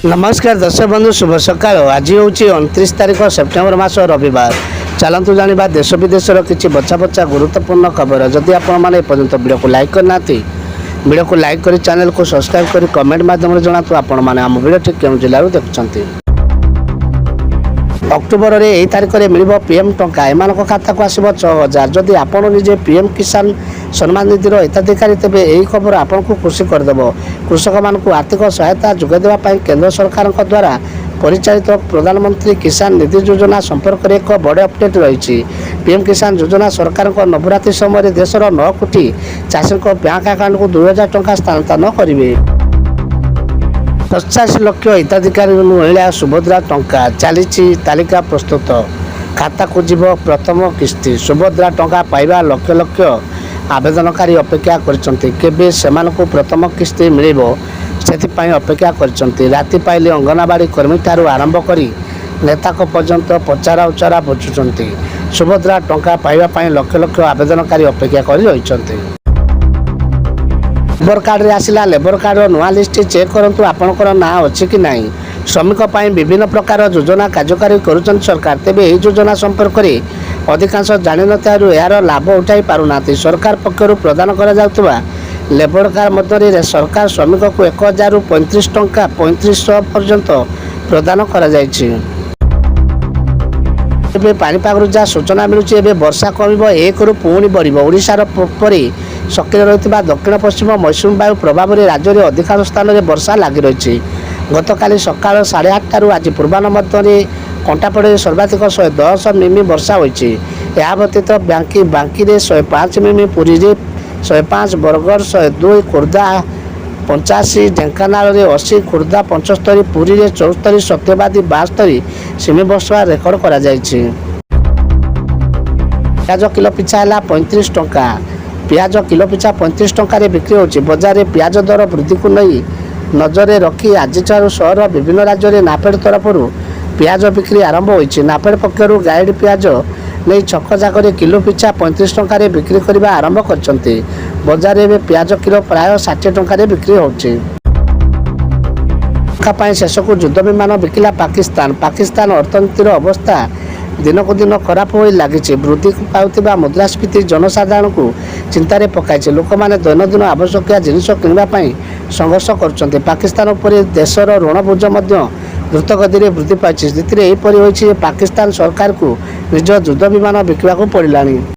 नमस्कार दर्शक बंधु शुभ सकाळ। आज हूँ 29 तारीख सेप्टेम्बर मास रविवार। चलतु जाना देश विदेशर किसी बचा बचा गुरुत्वपूर्ण खबर। जदि आपण पर्यंत वीडियो को लाइक करना वीडियो को लाइक कर चैनल को सब्सक्राइब कर कमेंट माध्यम जनातु आपण मैंने आम वीडियो क्यों जिलू देखुं। अक्टोबर रे यही तारीख में मिल पीएम टंका एम खाता को आसो 6000। जदि आपण निजे पीएम किसान सम्मान निधि हिताधिकारी तेज यही खबर आपन को खुशी करदेव। कृषक मान आर्थिक सहायता जोगाइदेवाई केंद्र सरकार द्वारा परिचालित प्रधानमंत्री किसान निधि योजना संपर्क में एक बड़ अपडेट रही। पीएम किसान योजना सरकार नवरात्रि समय देशर 9 कोटी चाषी बैंक आकाउंट को 2000 टंका स्थानांतरण करेंगे। 50 लाख हिताधिकारी मिला सुभद्रा टंका चली तालिका प्रस्तुत। खाता को जीव प्रथम किस्ती सुभद्रा टंका पाइबा लक्ष लक्ष आवेदनकारी अपेक्षा करबे से प्रथम किस्ती मिल से अपेक्षा कर राति पाइले अंगनवाड़ी कर्मी ठारू आरंभ कर नेता पर्यंत पचारा उचारा बुझुंट। सुभद्रा टंका पाइबा लक्ष लक्ष आवेदनकारी अपेक्षा कर रही। लेबर कार्ड रे आसिला लेबर कार्ड नुआ लिस्ट चेक करंतु आपनकर ना अछि कि नाही। श्रमिक पाई विभिन्न प्रकार योजना कार्यकारी करुछन सरकार। तेबे एही योजना संपर्क रे अधिकांश जानि नथारु यार लाभ उठाई पारुना। सरकार पक्षरु प्रदान करा जाउतबा लेबर कार्ड मध्य सरकार श्रमिक को 1000 रु 35 टंका 3500 पर्यंत प्रदान करा जायछि। एबे पानीपाग जहाँ सूचना मिलूँ वर्षा कम 1 रु पुणी बढ़। ओडिशार परी सक्रिय रही दक्षिण पश्चिम मौसुमी वायु प्रभाव में राज्य में अधिकांश स्थान में वर्षा लगी रही। गतकाली सकाल 8:30 आज पूर्वाह्न मध्य कंटापड़े सर्वाधिक 110 मिमी वर्षा होती। यह व्यतीत बांकी 105 मिमी, पुरी 105, बरगढ़ 102, खोर्धा 85, ढेंकानाल 80, खोर्धा 75, पुरी 74, सत्यवादी 72 सेमी वर्षा रेकर्ड करा जायछि। प्याज किलो पिछा है 35 टंका। प्याज किलो पिछा 35 टंकार बिक्री होची। बजार में प्याज दर वृद्धि को नहीं नजर रखी आज सहर विभिन्न राज्य में नाफेड तरफ प्याज बिक्री आरंभ होती। नाफेड पक्षर गाइड प्याज नहीं छक जाकर किलो पिछा 35 टंकार बिक्री करने आरंभ कर। बजार में प्याज किलो प्राय 60 टंकार बिक्री होची। शेष को युद्ध विमान बिकिला पाकिस्तान। पाकिस्तान अर्थनीतिर अवस्था दिन को दिन खराब हो लगी। वृद्धि पाउथिबा मुद्रास्फीति जनसाधारण को चिंतार पकाई। लोक मैंने दैनंदिन आवश्यक जिनिस किणापी संघर्ष कर। पाकिस्तान उपर देशर ऋण बोझ द्रुत गति में वृद्धि पाई। स्थिति यहीपरि पाकिस्तान सरकार को निज युद्ध विमान बिकवाक पड़ानी।